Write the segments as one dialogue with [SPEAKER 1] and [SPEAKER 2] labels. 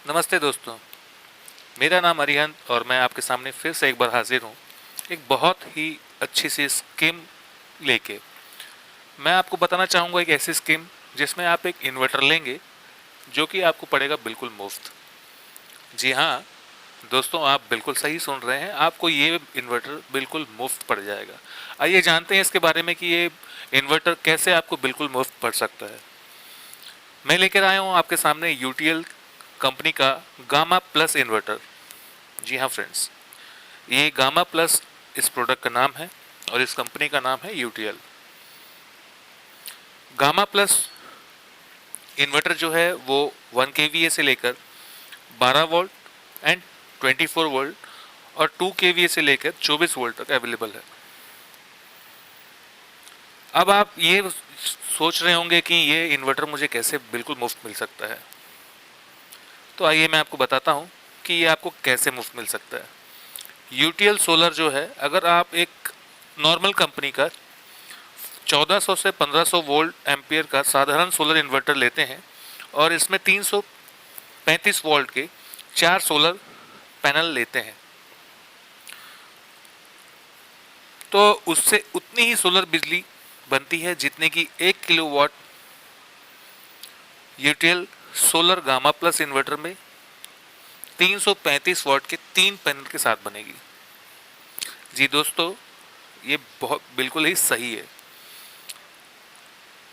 [SPEAKER 1] नमस्ते दोस्तों, मेरा नाम अरिहंत और मैं आपके सामने फिर से एक बार हाजिर हूँ एक बहुत ही अच्छी सी स्कीम लेके। मैं आपको बताना चाहूँगा एक ऐसी स्कीम जिसमें आप एक इन्वर्टर लेंगे जो कि आपको पड़ेगा बिल्कुल मुफ्त। जी हाँ दोस्तों, आप बिल्कुल सही सुन रहे हैं, आपको ये इन्वर्टर बिल्कुल मुफ्त पड़ जाएगा। आइए जानते हैं इसके बारे में कि ये इन्वर्टर कैसे आपको बिल्कुल मुफ्त पड़ सकता है। मैं लेकर आया हूँ आपके सामने यूटीएल कंपनी का गामा प्लस इन्वर्टर। जी हाँ फ्रेंड्स, ये गामा प्लस इस प्रोडक्ट का नाम है और इस कंपनी का नाम है यूटीएल। गामा प्लस इन्वर्टर जो है वो 1 केवीए से लेकर 12 वोल्ट एंड 24 वोल्ट और 2 केवीए से लेकर 24 वोल्ट तक अवेलेबल है। अब आप ये सोच रहे होंगे कि ये इन्वर्टर मुझे कैसे बिल्कुल मुफ्त मिल सकता है। तो आइए मैं आपको बताता हूँ कि ये आपको कैसे मुफ्त मिल सकता है। यूटीएल सोलर जो है, अगर आप एक नॉर्मल कंपनी का 1400 से 1500 वोल्ट एम्पियर का साधारण सोलर इन्वर्टर लेते हैं और इसमें 335 वोल्ट के 4 सोलर पैनल लेते हैं, तो उससे उतनी ही सोलर बिजली बनती है जितने की 1 kilowatt UTL solar gamma plus inverter में 335 वॉट के 3 पैनल के साथ बनेगी। जी दोस्तों, ये बहुत बिल्कुल ही सही है।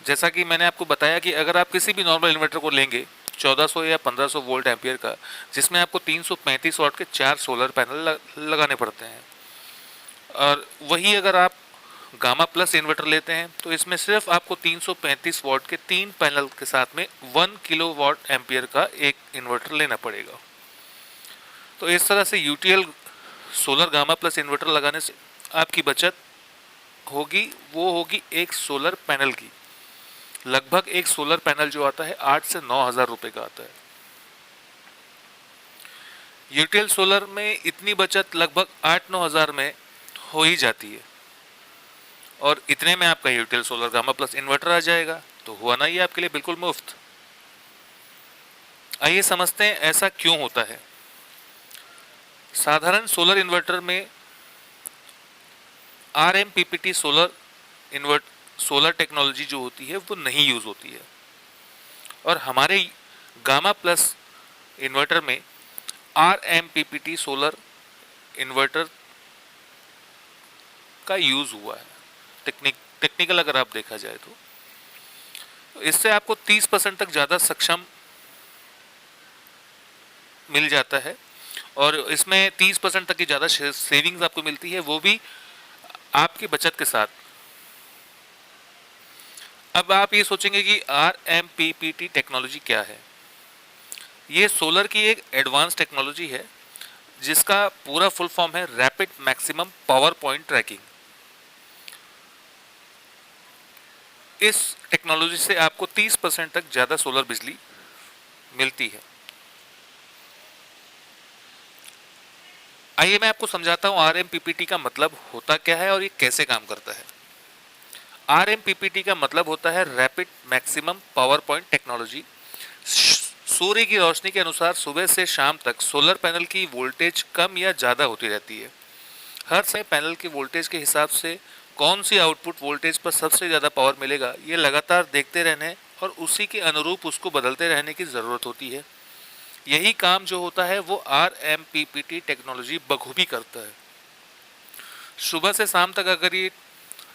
[SPEAKER 1] जैसा कि मैंने आपको बताया कि अगर आप किसी भी नॉर्मल इन्वर्टर को लेंगे 1400 या 1500 वोल्ट एम्पियर का, जिसमें आपको 335 वॉट के 4 सोलर पैनल लगाने पड़ते हैं, और वही अगर आप गामा प्लस इन्वर्टर लेते हैं तो इसमें सिर्फ आपको 335 वॉट के 3 पैनल के साथ में 1 किलो वॉट एम्पियर का एक इन्वर्टर लेना पड़ेगा। तो इस तरह से UTL solar gamma plus inverter लगाने से आपकी बचत होगी, वो होगी एक सोलर पैनल की। लगभग एक सोलर पैनल जो आता है 8 से 9 हज़ार रुपये का आता है। यूटीएल सोलर में इतनी बचत लगभग 8-9 हज़ार में हो ही जाती है और इतने में आपका UTL solar gamma plus inverter आ जाएगा। तो हुआ ना ये आपके लिए बिल्कुल मुफ्त। आइए समझते हैं ऐसा क्यों होता है। साधारण सोलर इन्वर्टर में आरएमपीपीटी सोलर टेक्नोलॉजी जो होती है वो नहीं यूज होती है, और हमारे गामा प्लस इन्वर्टर में आरएमपीपीटी सोलर इन्वर्टर का यूज हुआ है। टेक्निकल अगर आप देखा जाए तो इससे आपको 30% तक ज़्यादा सक्षम मिल जाता है और इसमें 30% तक की ज़्यादा सेविंग्स आपको मिलती है, वो भी आपकी बचत के साथ। अब आप ये सोचेंगे कि आरएमपीपीटी टेक्नोलॉजी क्या है। ये सोलर की एक एडवांस टेक्नोलॉजी है जिसका पूरा फुल फॉर्म है rapid maximum power point tracking. इस टेक्नोलॉजी से आपको 30% तक ज़्यादा सोलर बिजली मिलती है। आइए मैं आपको समझाता हूँ आरएमपीपीटी का मतलब होता क्या है और ये कैसे काम करता है। आरएमपीपीटी का मतलब होता है rapid maximum power point technology. सूर्य की रोशनी के अनुसार सुबह से शाम तक सोलर पैनल की वोल्टेज कम या ज़्यादा होती रहती है। हर समय पैनल की वोल्टेज के हिसाब से कौन सी आउटपुट वोल्टेज पर सबसे ज़्यादा पावर मिलेगा, ये लगातार देखते रहने और उसी के अनुरूप उसको बदलते रहने की ज़रूरत होती है। यही काम जो होता है वो आरएमपीपीटी टेक्नोलॉजी बखूबी करता है। सुबह से शाम तक अगर ये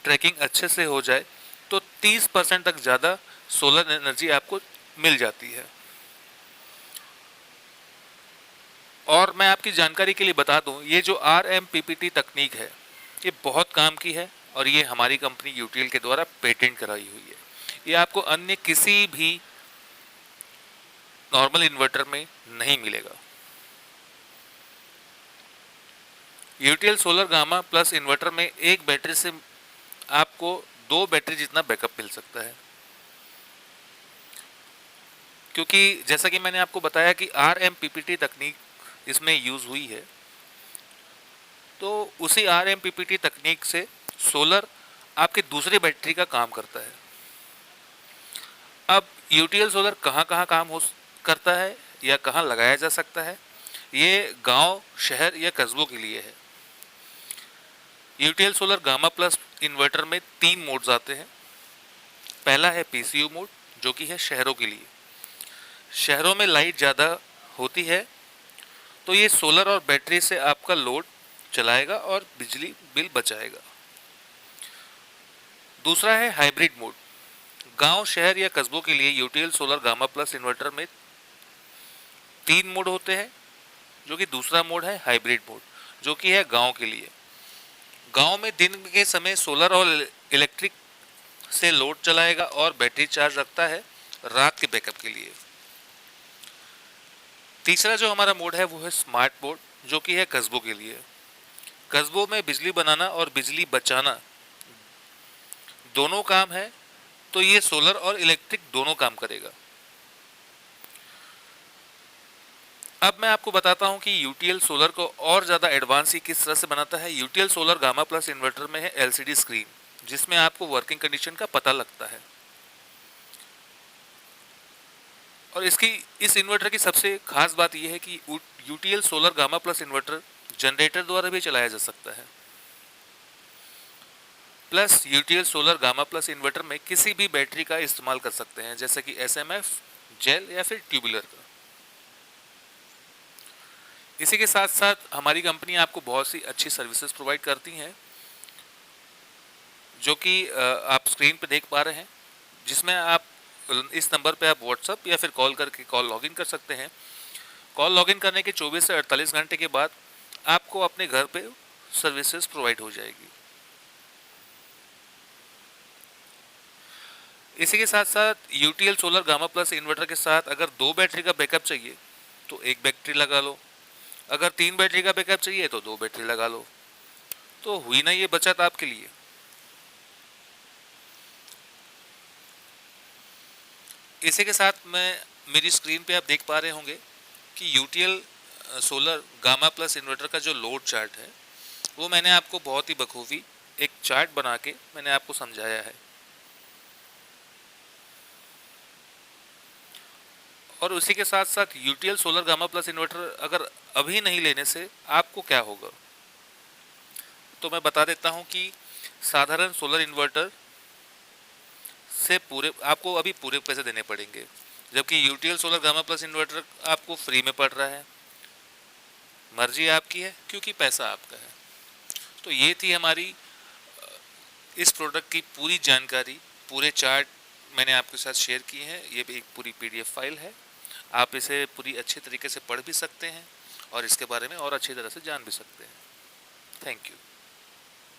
[SPEAKER 1] ट्रैकिंग अच्छे से हो जाए तो 30% तक ज़्यादा सोलर एनर्जी आपको मिल जाती है। और मैं आपकी जानकारी के लिए बता दूं, ये जो आरएमपीपीटी तकनीक है ये बहुत काम की है और ये हमारी कंपनी यूटीएल के द्वारा पेटेंट कराई हुई है। ये आपको अन्य किसी भी नॉर्मल इन्वर्टर में नहीं मिलेगा। UTL solar gamma plus inverter में एक बैटरी से आपको 2 बैटरी जितना बैकअप मिल सकता है, क्योंकि जैसा कि मैंने आपको बताया कि आरएमपीपीटी तकनीक इसमें यूज हुई है, तो उसी आरएमपीपीटी तकनीक से सोलर आपकी दूसरी बैटरी का काम करता है। अब यूटीएल सोलर कहाँ कहाँ काम हो करता है या कहाँ लगाया जा सकता है, ये गांव, शहर या कस्बों के लिए है। UTL solar gamma plus inverter में 3 मोड्स आते हैं। पहला है पीसीयू मोड, जो कि है शहरों के लिए। शहरों में लाइट ज़्यादा होती है तो ये सोलर और बैटरी से आपका लोड चलाएगा और बिजली बिल बचाएगा। दूसरा है हाइब्रिड मोड। गांव, शहर या कस्बों के लिए UTL solar gamma plus inverter में 3 मोड होते हैं, जो कि दूसरा मोड है हाइब्रिड मोड, जो कि है गांव के लिए। गांव में दिन के समय सोलर और इलेक्ट्रिक से लोड चलाएगा और बैटरी चार्ज रखता है रात के बैकअप के लिए। तीसरा जो हमारा मोड है वो है स्मार्ट मोड, जो कि है कस्बों के लिए। कस्बों में बिजली बनाना और बिजली बचाना दोनों काम है, तो ये सोलर और इलेक्ट्रिक दोनों काम करेगा। अब मैं आपको बताता हूं कि यूटीएल सोलर को और ज़्यादा एडवांस ही किस तरह से बनाता है। UTL solar gamma plus inverter में है एलसीडी स्क्रीन, जिसमें आपको वर्किंग कंडीशन का पता लगता है। और इस इन्वर्टर की सबसे खास बात यह है कि UTL solar gamma plus inverter generator द्वारा भी चलाया जा सकता है। Plus UTL solar gamma plus inverter में किसी भी बैटरी का इस्तेमाल कर सकते हैं, जैसे कि एसएमएफ, जेल या फिर ट्यूबुलर का। इसी के साथ साथ हमारी कंपनी आपको बहुत सी अच्छी सर्विसेज प्रोवाइड करती हैं, जो कि आप स्क्रीन पर देख पा रहे हैं, जिसमें आप इस नंबर पे आप व्हाट्सअप या फिर कॉल करके कॉल लॉगिन कर सकते हैं। कॉल लॉगिन करने के 24 से 48 घंटे के बाद आपको अपने घर पे सर्विसेज प्रोवाइड हो जाएगी। इसी के साथ साथ UTL solar gamma plus inverter के साथ अगर 2 बैटरी का बैकअप चाहिए तो 1 बैटरी लगा लो, अगर 3 बैटरी का बैकअप चाहिए तो 2 बैटरी लगा लो। तो हुई ना ये बचत आपके लिए। इसी के साथ मैं मेरी स्क्रीन पे आप देख पा रहे होंगे कि UTL solar gamma plus inverter का जो लोड चार्ट है वो मैंने आपको बहुत ही बखूबी एक चार्ट बना के मैंने आपको समझाया है। और उसी के साथ साथ UTL solar gamma plus inverter अगर अभी नहीं लेने से आपको क्या होगा, तो मैं बता देता हूं कि साधारण सोलर इन्वर्टर से आपको अभी पूरे पैसे देने पड़ेंगे, जबकि UTL solar gamma plus inverter आपको फ्री में पड़ रहा है। मर्जी आपकी है, क्योंकि पैसा आपका है। तो ये थी हमारी इस प्रोडक्ट की पूरी जानकारी, पूरे चार्ट मैंने आपके साथ शेयर किए हैं। ये भी एक पूरी पीडीएफ फाइल है, आप इसे पूरी अच्छे तरीके से पढ़ भी सकते हैं और इसके बारे में और अच्छी तरह से जान भी सकते हैं। Thank you.